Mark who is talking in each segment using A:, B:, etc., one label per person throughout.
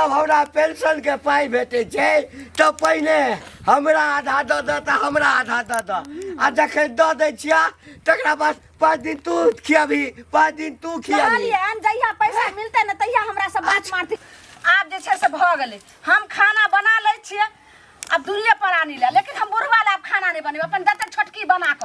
A: जब हमरा पेंशन के पाई भेटे छे तो पहले हमरा आधा द द त हमरा आधा द द आ जखन द दै छिया तकरा बाद 5 दिन तू खियाबी 5 दिन तू खियाबी
B: जहिया पैसा मिलते न तहिया हमरा सब बात मारती आब जे छे से भ गेले हम खाना बना ले छिए अब दूरिये पर आनी ले लेकिन हम बुढ़वा ला खाना नहीं बनेबे अपन दते छोटकी बना क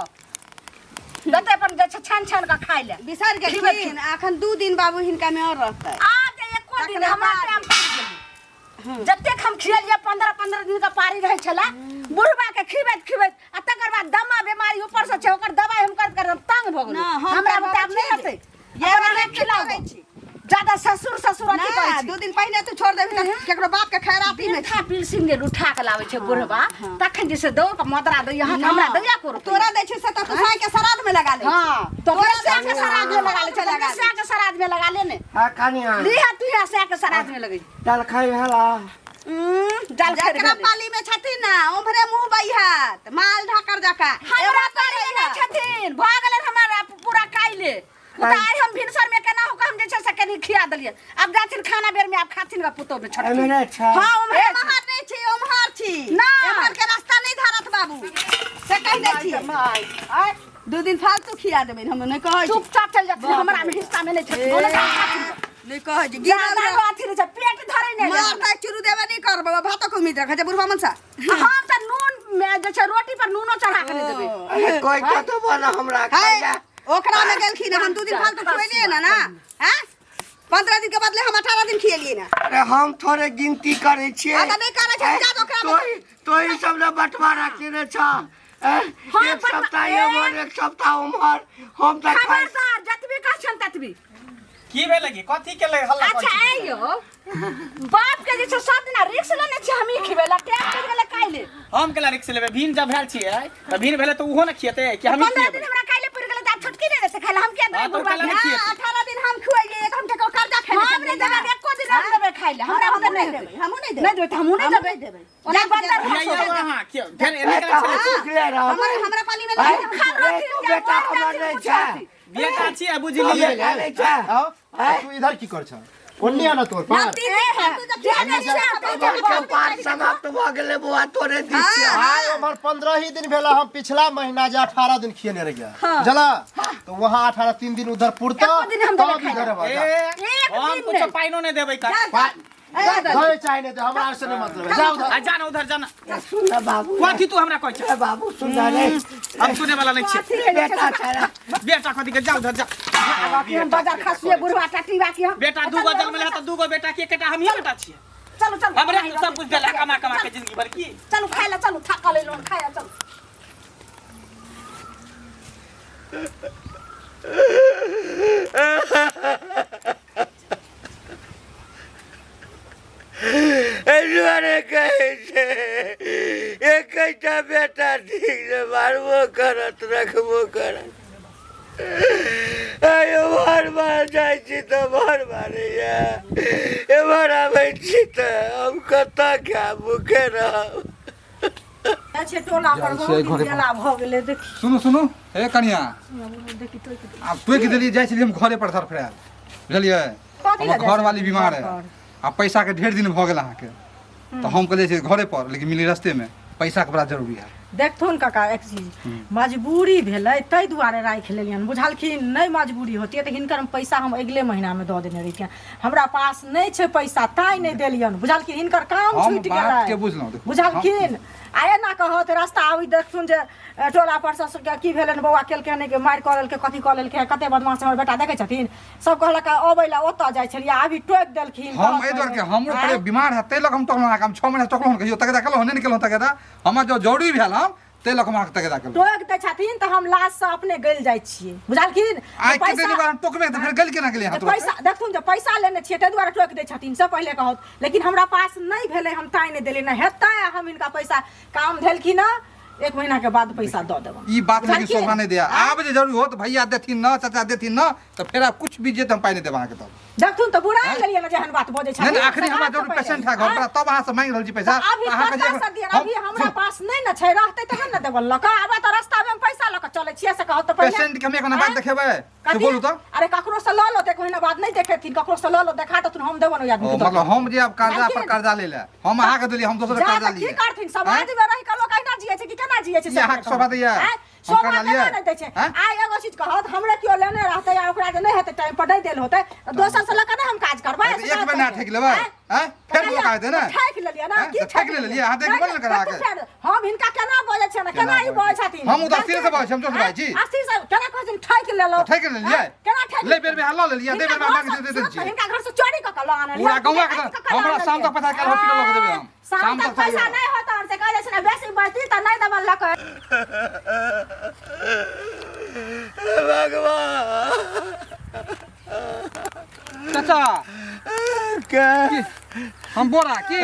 B: दते अपन जे छे छान छान का खाइ ले
C: बिसर गेलखिन अखन 2 दिन बाबू हिनका में और रहतै
B: आज एको दिन हमरा टाइम पड़ गेल जते हम खियलिए 15 दिन का पारी रहे छला बुढ़वा के खिबैत आ तकर बाद दमा बीमारी ऊपर से छे ओकर दवाई हम कर तंग भ गेल हमरा बताब नहीं हते ये वाला खिलाबै छी ज्यादा ससुर अथी करे छी
C: 2 दिन पहले तू छोड़ देबी न केकरो बाप के खैराती में
B: था पिलसिंग ने उठा के लावे छे बुढ़वा तखन जैसे दो का मदरा दो यहां हमरा दैया करो
C: तोरा दै छे से त तू साई के श्राद्ध में लगा ले
B: हां तो पैसा के श्राद्ध में लगा ले चला पैसा के श्राद्ध में लगा ले ने
A: हां कनिया
B: लिया तू पैसा के श्राद्ध में लगई
A: चल खाई हला
B: जाल
C: जकरा पाली में छथिन ना ओभरे मुंह बइहात माल ढाकर जका
B: हमरा पाली में छथिन भ गेले हमरा पूरा काइले उतार हम भिनसर में केना हो हम जे छै से कनी खिया देलिए अब जाथिन खाना बेर में आप खाथिन का पुतो में छोट
A: एमरे अच्छा
B: हां ओमरे
C: महर नहीं छी ओमहर छी
B: ना
C: एमहर के रास्ता नहीं धारत बाबू से कह दे छी
B: माय आय
C: 2 दिन फालतू खिया देबे हम नहीं कहै छी
B: चुपचाप चल जाथिन हमरा में हिस्सा में नहीं छै बोले
C: नहीं कहै छी
B: गिरा अथी छै पेट धरै नहीं
C: मार का चुरू देबे नहीं करबो भात को उम्मीद रखे बुढ़वा मनसा
B: हम त नून में जे छै रोटी पर नूनो चढ़ा के नहीं देबे
A: कोई कतो बना हमरा खाया
C: ओकरा में गेलखिन हम 2 दिन फालतू खियलिए ना हैं 15 दिन के बदले हम 18 दिन खियलिए ना
A: अरे हम थोड़े गिनती करे छिए
C: आ नहीं करे छै जा ओकरा
A: तो ही सब ने बंटवारा केने छ एक सप्ताह एमहर एक सप्ताह उमहर हम त खाइ
B: खबरदार जतबी का छन ततबी
D: की भेले की कथि के ले हल्ला
B: अच्छा आइयो बाप के जे छै सब दिन रिक्स लेने छै हम ही खिबेला टैप कर गेले काइले
D: हम केला रिक्स लेबे भीन जब भेल छिए त भीन भेले त उहो न खियते कि हम ही
B: 15 दिन हमरा काइले पुर गेले त छोटकी दे से खाइला हम के दे बुढ़वा के
C: 18 दिन हम खुआइए हम के कर्जा खेले
B: हम नहीं देबे एको दिन हम देबे खाइले हमरा हम नहीं देबे
C: हम नहीं देबे
B: नहीं देबे हम नहीं देबे ओना बंदर
D: हां फिर एने के
C: हमरा पाली में नहीं
A: बेटा हमर नहीं छै
D: बेटा छी बुझलिए
A: नहीं छै
E: तू इधर की कर छ कोनिया ना तोर पार
A: पार समाप्त भ गेले बुआ तोरे दी छी
E: हां हमर 15 ही दिन भेला हम पिछला महीना जे 18 दिन खियने रह गया जला तो वहां 18 3 दिन उधर पुरता तब इधर
D: हम कुछ पाइनो नहीं देबै का
E: गए चाहिए तो हमरा से नहीं मतलब जा उधर
D: जाना उधर जाना
A: सुन बाबू
D: कथि तू हमरा कहै छ
A: बाबू सुन रे
D: हम सुने वाला नहीं छी
A: बेटा छरा
D: बेटा कथि के जा उधर जा
B: हम बाजार खसिए बुढ़वा टाटी बाकी हम
D: बेटा दूगो जन्म ले त दूगो बेटा के केटा हम ही बेटा छी
B: चलो चलो
D: हमरे सब कुछ देला कमा के जिंदगी भर की
B: चलो खाइला चलो थका ले लोन खाया चलो
A: एजवारे कहे छे एकटा बेटा ठीक से मारबो करत रखबो करत आयो बार जाय छी त बार या एबार आबै छी त हम कता क्या भूखे रहब
B: अच्छे टोला पर बहुत गेला भ गेले देख
F: सुनु ए कनिया अब तू के देली जाय छी हम घरे पर धर फराल बुझलिए हम घर वाली बीमार है आ पैसा के ढेर दिन भ गेल अहाँ के तो हम कहले छी घरे पर लेकिन मिली रास्ते में पैसा के बड़ा जरूरी है
G: देखथुन काका एक चीज मजबूरी भेलै तै दुआरे राखि लेलियन बुझलखिन नहीं मजबूरी होती त हिनकर पैसा हम अगले महीना में द देने रहिए हमरा पास नहीं छै पैसा ताई नहीं देलियन बुझलखिन हिनकर काम छूट गेलै
F: के बुझलौ
G: बुझलखिन आए ना कहत रास्ता आबी देखथुन जे टोला पर से की भेलन बौआ केलके नहीं के मार करल के कथि क लेलके कते बदमाश हमर बेटा देखे छथिन सब कहलक अबैला ओत जाय छलिए अभी टोक देलखिन
F: हम ए द्वार के हमरो परे बीमार है तै लग हम टोकला काम 6 महीना टोकलो कहियो तक केलो नहीं केलो तक हमरा जो जरूरी भेल हम तै लग हम तक केलो
G: टोक दे छथिन त हम लाश से अपने गइल जाय छिए बुझलखिन
F: आइ कते दिन बाद टोकबे त फिर गइल केना गेलिए हाथ
G: पैसा देखथुन जे पैसा लेने छिए तै दुआरे टोक दे छथिन से पहले कहत लेकिन हमरा पास नहीं भेले हम ताई नहीं देले ना हेतै हम इनका पैसा काम भेल कि ना 1 महीना के बाद पैसा दो देबो
F: ई बात लेकिन शोभा नहीं दिया आब जे जरूरी हो तो भैया देथिन न चाचा देथिन न तो फिर आप कुछ भी जे हम पाई नहीं देब अहाँ के तब
G: देखथुन तो बुरा गेलिए ना जेहन बात बजे छै
F: नहीं आखिरी हमरा जरूर पेशेंट है घर पर तब अहाँ से मांग रहल छी पैसा
G: अभी अभी हमरा पास नहीं न छै रहते तखन न देबल लका आबा तो रास्ता में पैसा लका चले छियै से कहत तो पहिले
F: पेशेंट के हम एक बात देखेबै से बोलू तो
G: अरे ककरो से ल लो त 1 महीना बाद नहीं देखेथिन ककरो से ल लो देखा तो हम देबो न आदमी
F: मतलब हम जे अब कर्जा पर कर्जा ले ले हम अहाँ के देली हम दोसर कर्जा लिए
G: की करथिन समाज में रहि क लोग कहना जियै छै कि केना जियै छै
F: अहाँ के शोभा दैया
G: शोभा नहीं दै छै आइ एगो चीज कहत हमरा कियो लेने रहतै या ओकरा जे नहीं हेतै टाइम पर दे देल होतै दोसर से लका हम काज करबै
F: एक बेर ना ठेक लेबै हैं फिर लोग कहते ना
G: ठेक लेलिए ना की
F: ठेक ले लिए अहाँ देख बोल करा के
G: हम हिनका केना बोलै छै ना केना ई बोलै छथिन
F: हम उधर सिर से बोलै हम जोश भाई जी
G: अस्सी से केना कहै छै ठेक ले लो
F: ठेक ले लिए
G: केना ठेक
F: ले बेर में हल्ला ले लिए दे बेर में मांग दे दे छी
G: हिनका घर से चोरी क क ल आनल
F: पूरा गौवा के हमरा शाम तक पैसा के हॉस्पिटल लग देबै हम
G: शाम तक पैसा नहीं होता से कहै छै ना बेसी बचती त नहीं देबल लक
A: भगवान
F: चाचा
A: क्या
F: हम बोरा की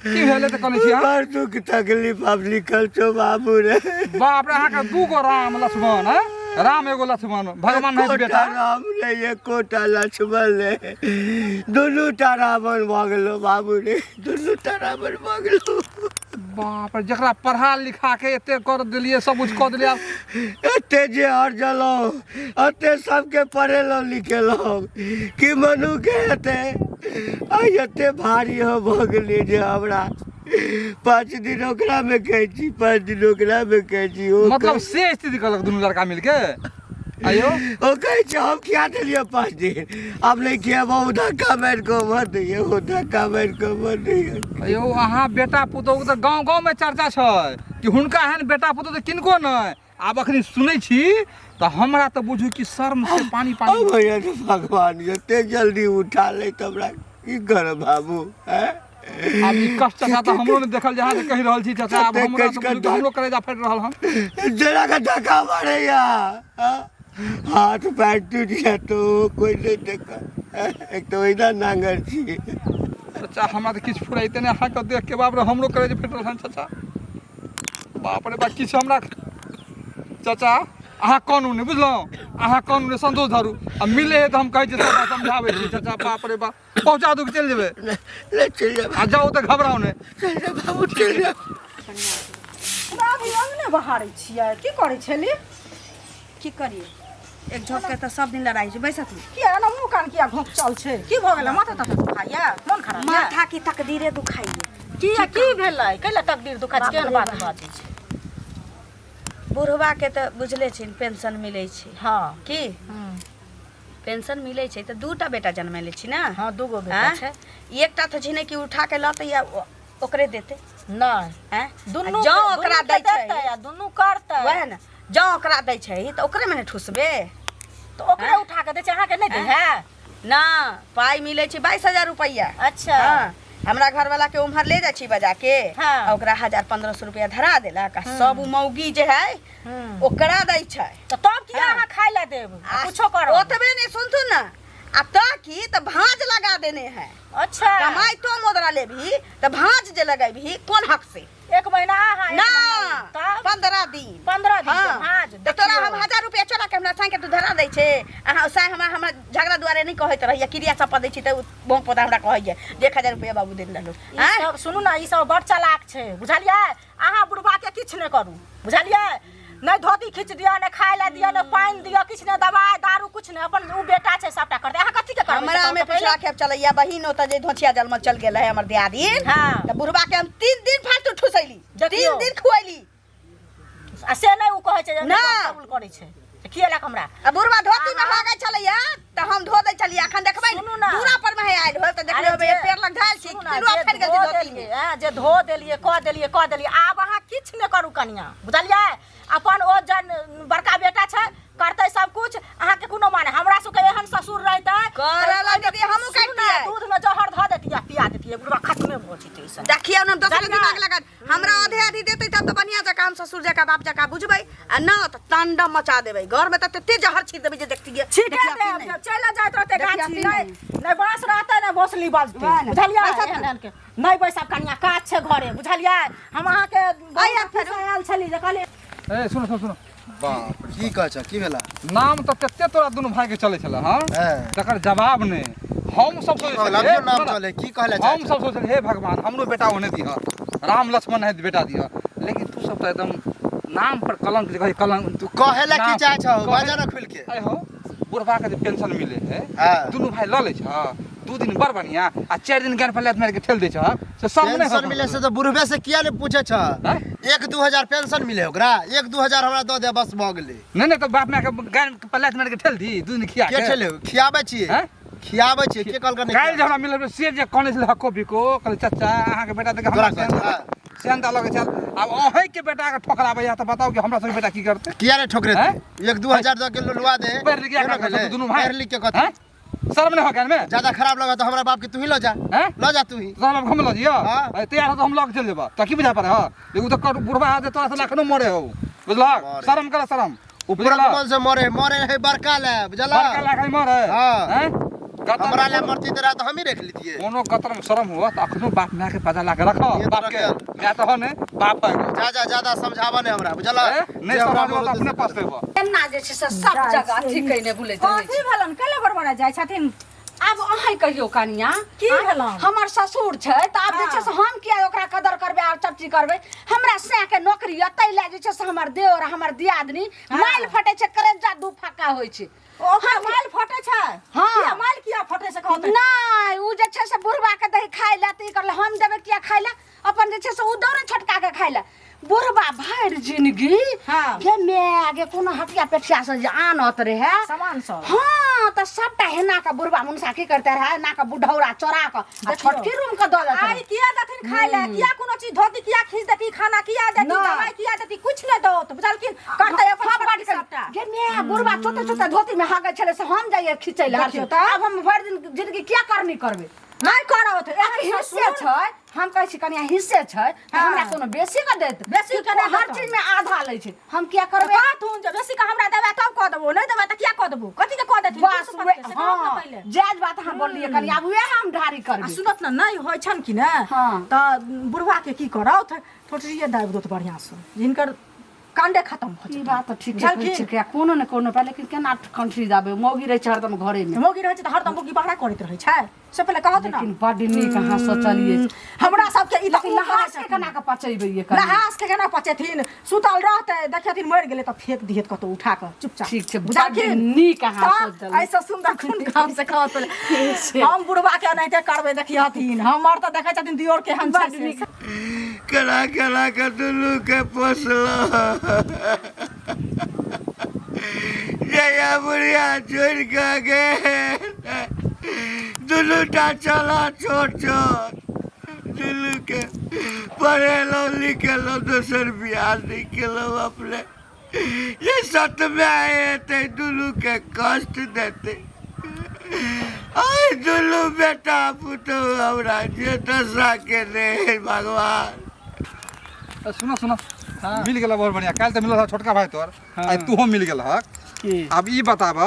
F: भेले त कने छी
A: बड़ दुख तकलीफ अब निकल छो बाबू रे
F: बाप रे अहाँ के 2 गो राम लक्ष्मण है राम एगो लक्ष्मण भगवान नहीं बेटा
A: राम रे ये कोटा लक्ष्मण रे दुनू टा रावण भ गेलो बाबू रे दुनू टा रावण भ गेलो
F: बाप रे जकरा पढ़ा लिखा के एते कर देलिए सब कुछ कर देलिए
A: एते जे हर जलो एते सबके पढ़ेलो लिखेलो कि मनु के एते आई एते भारी हो भ गेली जे हमरा 5 दिन ओकरा में कहै छी 5 दिन ओकरा में कहै छी
F: मतलब से स्थिति करलक दुनू लड़का मिलके आयो
A: ओ कहै छै हम किया देलिए 5 दिन अब नहीं किया बहुत धक्का मार को मत दियो वो धक्का मार को मत दियो
F: आयो अहाँ बेटा पुतोह त गांव गांव में चर्चा छै कि हुनका हन बेटा पुतोह त किनको नै आब अखनी सुनै छी त हमरा त बुझू कि शर्म से पानी पानी
A: भैया भगवान एते जल्दी उठा ले त हमरा की कर बाबू हैं
F: अब ई कष्ट चाचा त हमरो ने देखल जहां से कहि रहल छी चाचा अब हमरा त हमरो करेजा फट रहल हम
A: जरा का धक्का मारे या हाथ पैर टूट गया तो कोई नहीं देखा एक तो इधर नांगर छी
F: चाचा हमरा त किछ फुराइते ने अहाँ के देख के बाप रे हमरो करेजा फट रहल चाचा बाप रे बा किछ हमरा चाचा अहाँ कानून नहीं बुझलो अहाँ कानून संतोष धरू आ मिले है तो हम कहै छै सब समझाबै छी चाचा बाप रे बा पहुंचा दू के चल जेबै
A: ले चल जा
F: आ जाओ त घबराओ ने
A: चल जा बाबू चल जा
G: अभी अंगने बहारै छियै की करै छली
C: की करिए एक झोंक के तो सब दिन लड़ाई छै बैसत
G: किया ना मुंह कान किया घोंक चल छै की भ गेलै माथा तथा दुखाइया मन खराब या
C: माथा की तकदीरे दुखाइए
G: किया की भेलै कैला तकदीर दुखा छै केहन बात बाजै छै
C: बुढ़वा के तो बुझले छी पेंशन मिलै छै
G: हां
C: की पेंशन मिलै छै त 2टा बेटा जन्मेले छी ना
G: हां 2 गो बेटा छै
C: एकटा तो छै ने कि उठा के लते या ओकरे देते
G: नहीं
C: हैं
G: दुनू
C: जौ ओकरा दै छै
G: या दुनू करतै
C: वह ना जौ ओकरा दै छै त ओकरे में ठुसबे
G: तो ओकरे उठा के दै छै अहाँ के नहीं दै है
C: ना पाई मिलै छै 22000 रुपया
G: अच्छा
C: हाँ हमरा घर वाला के उम्हर ले जा छी बजा के
G: हाँ।
C: ओकरा 1500 रुपया धरा देला का सब मौगी जे है ओकरा दै छै
G: तो तब किया अहाँ खाइ ला देब कुछो करो
C: ओतबे नहीं सुनतु ना आ त की त भांज लगा देने है
G: अच्छा
C: कमाई तो मोदरा ले भी त भांज जे लगैबी कोन हक से
G: 1 महीना हां
C: ना
G: 15
C: दिन
G: 15 दिन
C: हाँ।
G: भांज
C: तो तोरा हम 1000 रुपया चला के हमरा संग के तू धरा दै छे अहाँ साय हमरा झगड़ा दुआरे नहीं कहैत रहिया क्रिया सब दै छी त बहु पोता हमरा कहैया 1000 रुपया बाबू देन ललो
G: ई सब सुनू ना ई सब बड़ चालाक छै बुझलियै अहाँ बुढ़बा के किछ नै करू बुझलियै नै धोती खींच दिया नै खाय ला दिया नै पानी दिया किछ नै दवाई दारू कुछ नै अपन उ बेटा छै सबटा करते अहाँ कथि के करबै
C: हमरा में पिछला खेप चलैया बहिन ओत जे धोछिया जल में चल गेल है हमर दियादीन
G: हाँ।
C: त बुढ़बा के हम 3 दिन फालतू ठुसैली
G: देखियौ।
C: 3 दिन खुआइली
G: आ से नै उ कहै छै जे
C: ना।
G: कबूल करै छै किएलक हमरा
C: आ बुढ़बा धोती में भागै चलैया त हम धो दै चलिए अखन देखबै
G: सुनू ना।
C: दूरा पर में आइल हो त देखबै
G: अरे जे-
C: पेड़ लग धाल छी
G: सुनू ना,
C: किलो
G: जे
C: फेर गेल
G: धो
C: धोती
G: देलियै,
C: में
G: जे धो देलियै कह देलियै आब अहाँ किछ नै करू कनिया बुझलियै अपन ओ जन बड़का बेटा छै करतै सब कुछ अहाँ के कोनो माने हमरा सबके एहन ससुर रहतै
C: करला दीदी हमहु काट दिए
G: दूध में जहर धऽ देतियै पिया देतियै बुढ़वा खत्मे भऽ जेतै ई सब
C: देखिए ना दोसर
G: देखियौ।
C: दिमाग लगा हमरा आधे आधी देते तब तो बढ़िया जका हम ससुर जका बाप जका बुझबै आ न त तांडव मचा देबै घर में त तते जहर छीट देबै जे देखतियै
G: छीटे दे चला जाइत रहतै
C: देखियै
G: गाछी
C: कि
G: नै नहीं बांस रहते ना बसली बजते बुझलिए नहीं पैसा कनिया काज छे घरे बुझलिए हम अहाँ के आयल छली जे कहले
F: ए सुनो सुनो सुनो बाप रे
E: की कहै छ की भेला
F: नाम तो तते तोरा दुनु भाई के चले छला हां तकर जवाब ने हम सब
E: लबियो नाम चले की कहले छ
F: हम सब सोचल हे भगवान हमरो बेटा होने दिया राम लक्ष्मण है बेटा दिया लेकिन तू सब तो एकदम नाम पर कलंक कहे कलंक
E: तू कहेला की चाहे छ बाजा न खुल के
F: ए हो बुढ़वा के पेंशन मिले है
E: हां
F: दुनु भाई ल ले छ 2 दिन बर बढ़िया आ 4 दिन गान पहले मार के ठेल दे छ से सब नहीं
E: पेंशन मिले से तो बुढ़वे से किया ने पूछे छ 1-2 पेंशन मिले ओकरा 1-2 हमरा द दे बस भ गेलै
F: नहीं तो बाप में के गान पहले मार के ठेल दी 2 दिन खिया
E: के ठेले खियाबे छिए खियाबे छिए के कल करने
F: काल जब मिले से जे कोने से हको बिको कल चाचा अहाँ के बेटा देख हमरा सेंता लगे चल अब ओहे के बेटा के ठोकराबे या त बताओ कि हमरा सब बेटा की करते
E: किया ने ठोकरे 1-2 द के लुलवा दे
F: पैर लिया कर दुनु भाई
E: पैर लिख के कथि
F: शर्म नहीं हो गया में
E: ज्यादा खराब लगा तो हमरा बाप के तू ही ल जा तू ही
F: हम घूम लो जियो तैयार हो तो हम लोग चल जेबा त की बुझा पारे हो देखो तो बुढ़वा आ दे तोरा से लाखनो मरे हो बुझला शर्म कर शर्म
E: ऊपर मन से मरे है बड़का ले बुझला
F: बड़का लाख मरे
E: हां
F: हैं
E: हमरा ले मरती तेरा तो हम ही रख लेतिए
F: कोनो कतरम शर्म हुआ त अखनो बाप में के पता लाके रखो बाप के मैं तो हो ने बाप है
E: ज्यादा समझावा ने हमरा बुझला
F: नहीं समझबो त अपने पछतेबो
B: केना जे छै से सब जगह अथी कइने बुलैत रहै
G: कथी भेलन कले बड़बड़ा जाइ छथिन
B: आब अहाँ कहियो कनिया
G: की भेलन
B: हमर ससुर छै त आब जे छै से हम किया ओकरा कदर करबै आ चपची करबै हमरा से के नौकरी अतै ले जे छै से हमर देवर हमर दियादनी माइल फटे छै करेजा दू फक्का होय छै
G: ओ माइल फटे छै
B: हां
G: माइल किया फटे से कहते
B: नहीं उ जे छै से बुढ़वा के दही खाइ ले त ई करले हम देबै किया खाइ ले अपन जे छै से उ दौरे छटका के खाइ ले बुढ़वा भर जिंदगी के मैं आगे कोनो हटिया पेटिया से जे आनत रहे
G: सामान सब
B: हां त सबटा हेना का बुढ़वा मुनसा की करते रहे ना का बुढ़ौरा चोरा के छोटकी रूम के दल
G: आई किया दथिन खाइ ले किया कोनो चीज धोती किया खींच देती खाना किया देती दवाई किया देती कुछ न दो तो बुझलकिन करते अपन बाटी सबटा
B: के मैं बुढ़वा छोटे छोटे धोती में हागे छले से हम जाइए खींचे ले अब हम भर दिन जिंदगी क्या करनी करबे
G: नहीं करो तो
B: एक हिस्से छै हम कहै छी कनिया हिस्से छै त हमरा कोनो बेसी का देत
G: बेसी का
B: हर चीज में आधा लै छै हम क्या करबे
G: का तू जब बेसी का हमरा देबे तब क देबो नहीं देबे त क्या क देबो कथि के क देती
B: बस हां जायज बात हम बोललिए कनिया अब वे हम ढारी करबे
G: सुनत ना नहीं होय छन कि ने त बुढ़वा के की करौ थोड़िए दाब दो त बढ़िया से जिनकर कांडे खत्म हो
B: ई बात तो ठीक है क्या कोनो न कोनो पे लेकिन केना कंट्री जाबे मौगी रहे छै हरदम घरे में
G: मौगी रहे छै त हरदम मौगी बहरा करैत रहे छै से पहले कहत ना
B: लेकिन बड नीक कहां सोचलिए
G: हमरा सब के ई
B: लेकिन नहास के केना के पचैबे ये कर
G: नहास के केना पचेथिन सुतल रहते देखथिन मर गेले त फेंक दिहत कतो उठा के चुपचाप
B: ठीक छै बड नीक कहां सोचल
G: ऐसा सुंदर खून काम से कहत हम बुढ़वा के नहीं करबे देखियथिन हमर त देखै छथिन दियोर के हम
A: करा के दुलू के पोसलो जया बुढ़िया छोड़ के दुलू टा चला छोट दुलू के पढ़ेलो लिखेलो दोसर बिहार निकलो अपने ये सत में आए थे दुलू के कष्ट देते दुलू बेटा पुतो हमरा जे दशा के दे भगवान
F: सुनो सुनो मिल गेला बहुत बढ़िया काल त मिलल छोटका भाई तोर आई तू हो मिल गेल हक अब ई बताब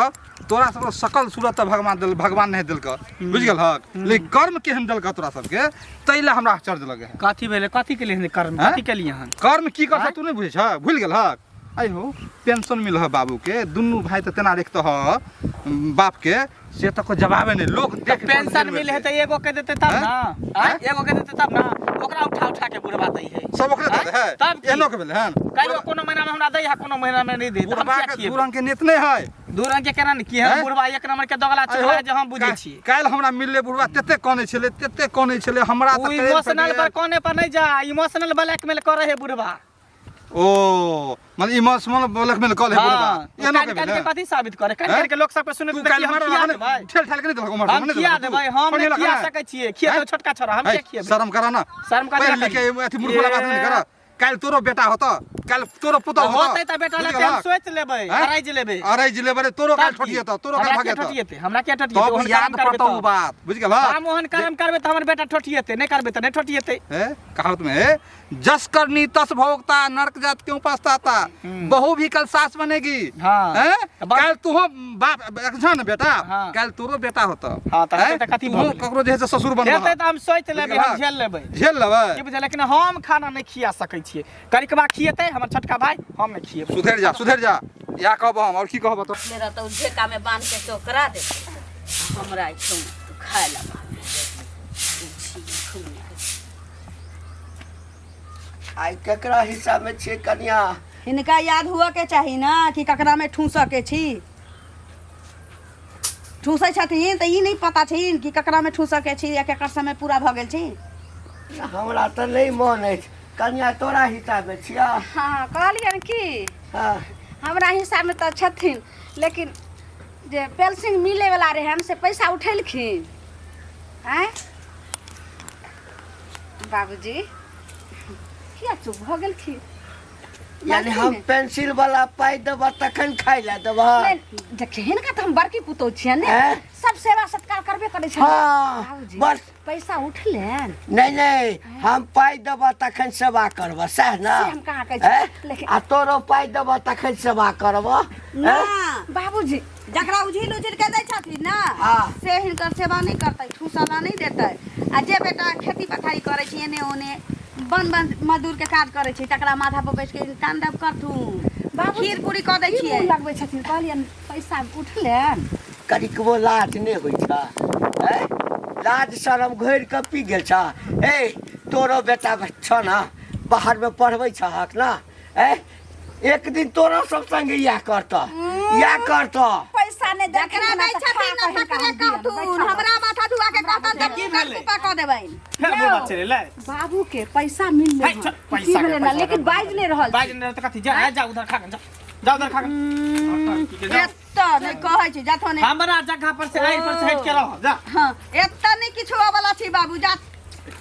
F: तोरा सब सकल सूरत भगवान नहीं दिल कर बुझ गेल हक लेकिन कर्म केहन दिल तोरा सबके तैला हमरा आश्चर्य लगे है
D: कथी भेले कथी के लिए कर्म कथी के लिए
F: कर्म की कर तू नहीं बुझे छ भूल गेल हक आई हो पेंशन मिल है बाबू के दुनू भाई त तेना रखत ह बाप के से त को जवाबे नहीं लोग देख
D: पेंशन मिले है त एगो के देते तब ना एगो के देते तब ना ओकरा उठा के बुढ़वा दै है
F: सब ओकरे दे है
D: तब
F: एनो के भेल हन
D: काल्हि कोनो महीना में हमरा दै है कोनो महीना में नहीं दे त हम
F: बुढ़वा
D: क्या
F: के
D: किए
F: दूरंग के नेत नहीं है
D: दूरंग के केना की है बुढ़वा एक नंबर के दगला चढ़ा जे हम बुझै छी
F: काल हमरा मिलले बुढ़वा तते कोने छले हमरा त
D: इमोशनल पर कोने पर नहीं जा इमोशनल ब्लैकमेल करे है बुढ़वा
F: ओ मतलब इमोशनल ब्लैकमेल कॉल है बुढ़वा एनो के
D: कथी साबित करे कान के लोग सब पे सुने त हम किया देबै
F: ठेल ठेल के नहीं देलक
D: हम किया देबै हम नहीं किया सकै छियै किया तो छोटका छोरा हम के किए
F: शर्म करा ना
D: शर्म का
F: पहले के अथी मूर्ख वाला बात नहीं कर काल तोरो बेटा होता कल तोरो पुतो
D: होतै त बेटा ले हम सोच लेबै अराइज लेबै
F: अराइज लेबै तोरो काल ठोटिए त तोरो काल भागे त
D: हमरा के ठोटिए
F: तो याद पड़तो उ बात बुझ गेल
D: हम ओहन काम करबै त हमर बेटा ठोटिएते नहीं करबै त नहीं ठोटिएते
F: कहावत में जस करनी तस भोगता नरक जात क्यों पछताता बहू भी कल सास बनेगी कल तू बाप न बेटा कल तोरो बेटा होता
D: हां त कथि
F: ककरो जे ससुर बनबा
D: हेतै त हम सोच लेबै हम झेल लेबै की बुझल लेकिन हम खाना नहीं खिया सकै छियै करिकबा खिएतै हमर छोटका भाई हम नहीं खिएबै
F: सुधर जा या कहब हम और की कहब तो
C: मेरा तो झेका में बांध के तो करा दे हमरा इच्छा तो खाए लगा
A: आई केकरा हिस्सा में छे कन्या
C: इनका याद हुआ के चाहिए ना कि ककरा में ठूस के छी ठूसै छथिन त ई नहीं पता छीन कि ककरा में ठूस के छी या केकर समय पूरा भ गेल छी
A: हमरा त नहीं मन है कन्या तोरा हिस्सा में छिया
B: हाँ कहलियन की
A: हाँ
B: हमरा हिस्सा में तो छथिन लेकिन जे पेंशन मिले वाला रहे हमसे पैसा उठेलखिन हैं बाबूजी किया चुप भ गेलखिन
A: यानी हम पेंसिल वाला पाई देबा तखन खाइ ला देबा
B: देखिए हिनका तो हम बड़की पुतौ छियै ने
A: हैं?
B: सब सेवा सत्कार करबे करै छै
A: हाँ
B: बाबूजी
A: बस
B: पैसा उठलेन
A: नहीं हम पाई देबा तखन सेवा करबा सह ना
B: से हम कहाँ कहै छी,
A: हैं?
B: लेकिन-
A: आ तोरो पाई देबा तखन सेवा करबा
C: ना
B: बाबूजी
C: जकरा उझिल उझिल के दै छथिन ना
A: हाँ।
C: से हिनकर सेवा नहीं करतै ठूसला नहीं देतै आ जे बेटा खेती पथारी करे छी एने ओने बन मजदूर के काज करे छी तकरा माथा पर बैठ के तांडव करथू
B: बाबूजी
C: खीर पूरी क दै छियै
B: लगबै छथिन कहलियन पैसा उठलेन
A: कनिकबो लाज नहीं होइ छ हैं? लाज शरम घोर के पी गेल छ ए तोरो बेटा छ ना बाहर में पढ़बै छहक ना ए एक दिन तोरो सब संगे या करता
B: पैसा ने
C: जकरा दै छथिन ना तकरे कहथुन हमरा माथा धुआ के कहतन त
D: की
C: की
D: भेलै?
C: कुपा क देबै
D: फिर बोल बात चले ले
B: बाबू के पैसा मिलले
D: है, पैसा के
B: ना
D: पैसा
B: लेकिन
D: के
B: बाज नहीं रहल
D: बाज ने त कथि जा उधर खा जा उधर खा
C: एत्ता नहीं कहै छी जथो नहीं
D: हमरा जगह पर से आई पर से हट के रह जा
C: हां एत्ता नहीं किछो वाला छी बाबू जा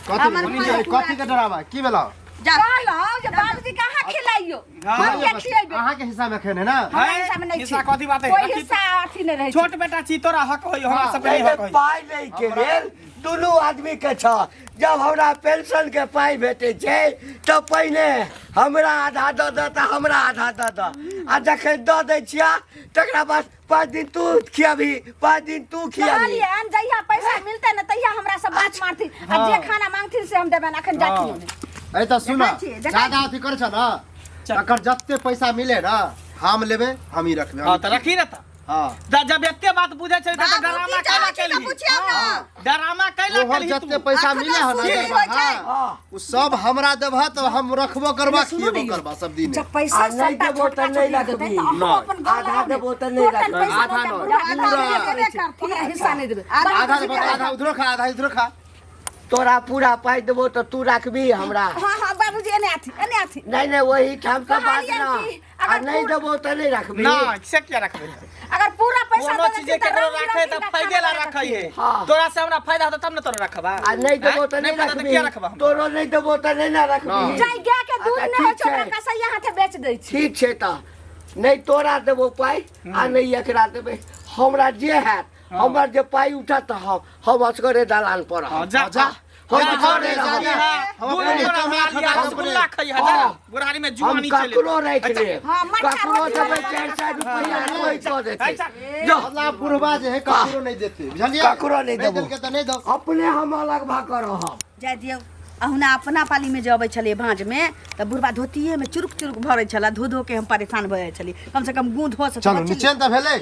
E: कथी के डरावा की भेला
C: जा
B: कहलो जे बाबूजी कहाँ खिलाइयो हम के खिलाइबे
E: अहाँ के हिस्सा में खेने ना
B: हमारे हिस्सा में नहीं
D: हिस्सा
B: छी
D: कथी बात है
B: कोई हिस्सा अथी नहीं रहे
D: छोट बेटा छी तोरा हक होई हमरा सब नहीं हक होई
A: पाई नहीं के लेल दुनू आदमी के छ जब हमरा पेंशन के पाई भेटे छै तो पहिने हमरा आधा द द त हमरा आधा द द आ जखन द दै छिया तकरा बाद 5 दिन तू खियाबी 5 दिन तू खियाबी
B: कहलियन जहिया पैसा मिलते न तहिया हमरा सब बात मारती आ जे खाना मांगथिन से हम देबन अखन जाती
E: ए त सुन
C: देखै छी, देखै
E: ज्यादा अथी कर छ ना अगर जत्ते पैसा मिले ना हम लेबे हम ही रखबे
D: हां त रखी न त
E: हां
D: जब एते बात बुझै छै त डरामा कैला केली
C: पूछिया ना
D: डरामा कैला
E: ओहर
D: केली
E: जत्ते पैसा मिले है ना
C: की होइ छै?
E: हां उ सब हमरा देबह तो हम रखबो करबा खिएबो करबा सब दिन
B: जब पैसा
A: नहीं देबो त नहीं रखबी आधा देबो त नहीं रखबी
E: आधा न
B: पूरा हिस्सा नहीं देबे
E: आधा उधरो खा आधा इधरो खा
A: तोरा पूरा पाई देबो त तू रखबी हमरा
B: हां हां बाबूजी एने आथी
A: नहीं वही ठाम का बात
B: कहलियन
A: ना
B: कि
A: आ
B: अगर
A: नहीं देबो त नहीं रखबी
D: ना से क्या रखबे
B: अगर पूरा पैसा
D: कोनो चीज केकरो रखे त फायदे ला रखै है
A: हाँ।
D: तोरा से हमरा फायदा होता तब न तोरा रखबा
A: आ नहीं देबो त नहीं
D: फायदा त
A: रखबी
D: क्या रखबा हम?
A: तोरो नहीं देबो त नहीं ना रखबी
B: जाई गाय के दूध
A: अच्छा,
B: में हो
A: ठीक छै।
B: छोटा कसैया हाथे बेच दै छी
A: ठीक छै त नहीं तोरा देबो पाई आ नहीं एकरा देबे हमरा जे हैत हमर जे पाई उठत हम असगरे दलान पर
D: हां जा जा
A: हम
E: जा,
A: असगरे
E: जा,
A: रहब।
E: जा।
D: दूध में खा रसगुल्ला खई है
A: हाँ।
D: बुढ़ारी में
A: हम
D: जुआनी चले
A: ककरो रख ले
B: हाँ, मट्ठा
A: ककरो
B: रोटी
A: देबे
B: बना
A: 400 रुपया कोई तो देते
D: अच्छा।
A: जो
E: अल्लाह बुढ़वा जे है ककरो नहीं देते बुझलिए
A: ककरो नहीं देबो।
E: देल के त नहीं दो
A: अपने हम अलग भाग करब
C: जा दियौ अहुना अपना पाली में जब छलिए भांज में त बुढ़वा धोतिये में चुरुक चुरुक भरे छला धो धो के हम परेशान भ जाय छली कम से कम गूंध हो से
E: चलो नीचे त भेले